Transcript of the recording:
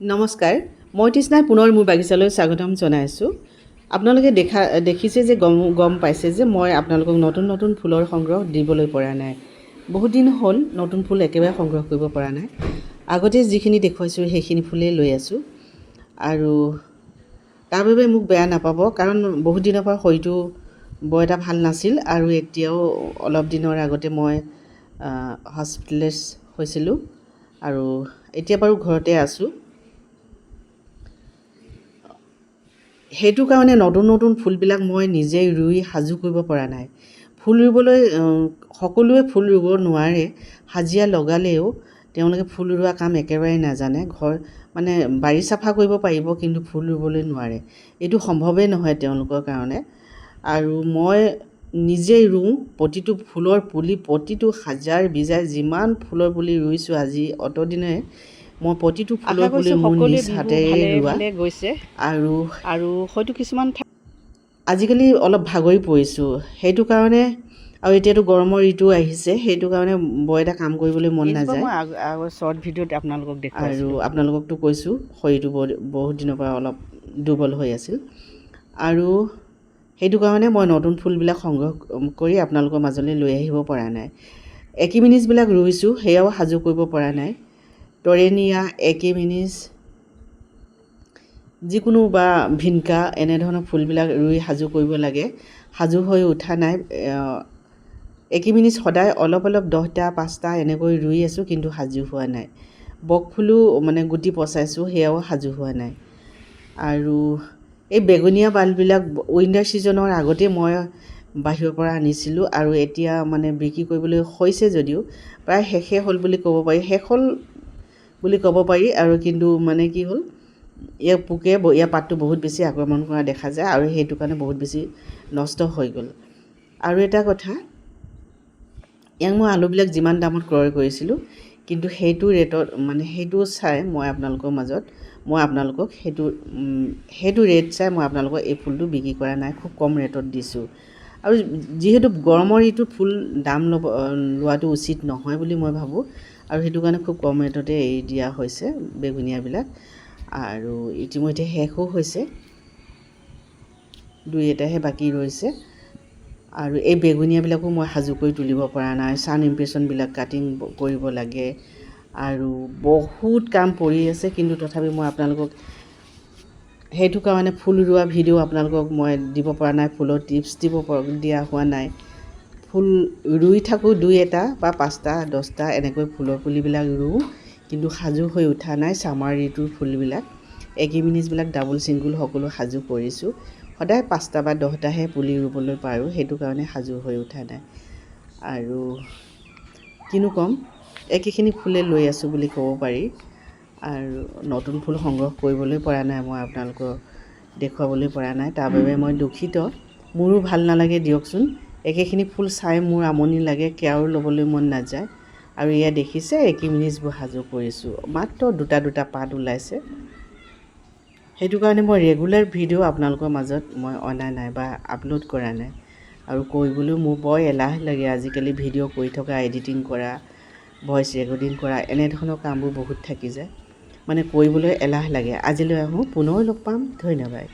নমস্কাৰ, মই তৃষ্ণাই পুনৰ মোৰ বাগিচালৈ স্বাগতম জনাইছোঁ। আপোনালোকে দেখিছে যে গম পাইছে যে মই আপোনালোকক নতুন ফুলৰ সংগ্ৰহ দিবলৈ পৰা নাই। বহুত দিন হ'ল নতুন ফুল একেবাৰে সংগ্ৰহ কৰিব পৰা নাই। আগতে যিখিনি দেখুৱাইছোঁ সেইখিনি ফুলেই লৈ আছোঁ আৰু তাৰ বাবে মোক বেয়া নাপাব, কাৰণ বহুত দিনৰ পৰা শৰীৰটো বৰ এটা ভাল নাছিল আৰু এতিয়াও অলপ দিনৰ আগতে মই হস্পিটেলাইজ হৈছিলোঁ আৰু এতিয়া বাৰু ঘৰতে আছোঁ। সেইটো কাৰণে নতুন ফুলবিলাক মই নিজেই ৰুই সাজু কৰিব পৰা নাই। ফুল ৰুবলৈ সকলোৱে ফুল ৰুব নোৱাৰে। হাজিৰা লগালেও তেওঁলোকে ফুল ৰোৱা কাম একেবাৰে নাজানে। মানে বাৰী চাফা কৰিব পাৰিব, কিন্তু ফুল ৰুবলৈ নোৱাৰে। এইটো সম্ভৱেই নহয় তেওঁলোকৰ কাৰণে। আৰু মই নিজেই ৰুওঁ প্ৰতিটো ফুলৰ পুলি, প্ৰতিটো হাজাৰ বিজাৰ যিমান ফুলৰ পুলি ৰুইছোঁ আজি অতদিনে মই প্ৰতিটো ফুলৰ পুলি মোৰ নিজ হাতেৰে ৰোৱা গৈছে আৰু হয়তো কিছুমান আজিকালি অলপ ভাগৰি পৰিছোঁ। সেইটো কাৰণে আৰু এতিয়াতো গৰমৰ ঋতু আহিছে, সেইটো কাৰণে বৰ এটা কাম কৰিবলৈ মন নাযায়। মই শ্বৰ্ট ভিডিঅ'ত আপোনালোকক আৰু দেখুৱাইছিলোঁ। আপোনালোককতো কৈছোঁ শৰীৰটো বহুত দিনৰ পৰা অলপ দুৰ্বল হৈ আছিল, আৰু সেইটো কাৰণে মই নতুন ফুলবিলাক সংগ্ৰহ কৰি আপোনালোকৰ মাজলৈ লৈ আহিব পৰা নাই। একিমিনিছবিলাক ৰুইছোঁ, সেয়াও সাজু কৰিব পৰা নাই। টৰেনিয়া, একিমিনিছ, যিকোনো বা ভিনকা এনেধৰণৰ ফুলবিলাক ৰুই সাজু কৰিব লাগে, সাজু হৈ উঠা নাই। একিমিনিছ সদায় অলপ 10টা 5টা এনেকৈ ৰুই আছোঁ, কিন্তু সাজু হোৱা নাই। বকফুলো মানে গুটি পচাইছোঁ, সেয়াও সাজু হোৱা নাই। আৰু এই বেগুনীয়া বাল্ববিলাক উইণ্টাৰ ছিজনৰ আগতে মই বাহিৰৰ পৰা আনিছিলোঁ আৰু এতিয়া মানে বিক্ৰী কৰিবলৈ হৈছে যদিও প্ৰায় শেষে হ'ল বুলি ক'ব পাৰি। শেষ হ'ল বুলি ক'ব পাৰি, আৰু কিন্তু মানে কি হ'ল, ইয়াৰ পাতটো বহুত বেছি আক্ৰমণ কৰা দেখা যায় আৰু সেইটো কাৰণে বহুত বেছি নষ্ট হৈ গ'ল। আৰু এটা কথা, ইয়াক মই আলুবিলাক যিমান দামত ক্ৰয় কৰিছিলোঁ, কিন্তু সেইটো ৰেটত মানে সেইটো চাই মই আপোনালোকক সেইটো ৰেট চাই মই আপোনালোকক এই ফুলটো বিক্ৰী কৰা নাই, খুব কম ৰেটত দিছোঁ। আৰু যিহেতু গৰমৰ ঋতুত ফুল দাম লোৱাটো উচিত নহয় বুলি মই ভাবোঁ, আৰু সেইটো কাৰণে খুব কম ৰেটতে এৰি দিয়া হৈছে বেগুনীয়াবিলাক। আৰু ইতিমধ্যে শেষো হৈছে, 2-এটাহে বাকী ৰৈছে। আৰু এই বেগুনীয়াবিলাকো মই সাজু কৰি তুলিব পৰা নাই। ছান ইমপ্ৰেশ্যনবিলাক কাটিং কৰিব লাগে আৰু বহুত কাম পৰি আছে, কিন্তু তথাপি মই আপোনালোকক সেইটো কাৰণে ফুল ৰোৱা ভিডিঅ' আপোনালোকক মই দিব পৰা নাই, ফুলৰ টিপছ দিয়া হোৱা নাই। ফুল ৰুই থাকোঁ, 2-এটা বা 5টা 10টা এনেকৈ ফুলৰ পুলিবিলাক ৰুওঁ, কিন্তু সাজু হৈ উঠা নাই। ছামাৰ ঋতুৰ ফুলবিলাক একিমিনিছবিলাক ডাবল ছিংগুল সকলো সাজু কৰিছোঁ, সদায় 5টা বা 10টাহে পুলি ৰুবলৈ পাৰোঁ, সেইটো কাৰণে সাজু হৈ উঠা নাই। আৰু কিনো ক'ম, একেখিনি ফুলে লৈ আছোঁ বুলি ক'ব পাৰি। আৰু নতুন ফুল সংগ্ৰহ কৰিবলৈ পৰা নাই, মই আপোনালোকক দেখুৱাবলৈ পৰা নাই, তাৰ বাবে মই দুখিত। মোৰো ভাল নালাগে দিয়কচোন, একেখিনি ফুল চাই মোৰ আমনি লাগে, কেয়াৰো ল'বলৈ মন নাযায়। আৰু এয়া দেখিছে একিমিনিছবোৰ সাজু কৰিছোঁ, মাত্ৰ 2টা পাত ওলাইছে। সেইটো কাৰণে মই ৰেগুলাৰ ভিডিঅ' আপোনালোকৰ মাজত মই অনা নাই বা আপলোড কৰা নাই, আৰু কৰিবলৈও মোৰ বৰ এলাহ লাগে। আজিকালি ভিডিঅ' কৰি থকা, এডিটিং কৰা, ভইচ ৰেকৰ্ডিং কৰা, এনেধৰণৰ কামবোৰ বহুত থাকি যায়, মানে কৰিবলৈ এলাহ লাগে। আজিলৈ আহোঁ, পুনৰ লগ পাম, ধন্যবাদ।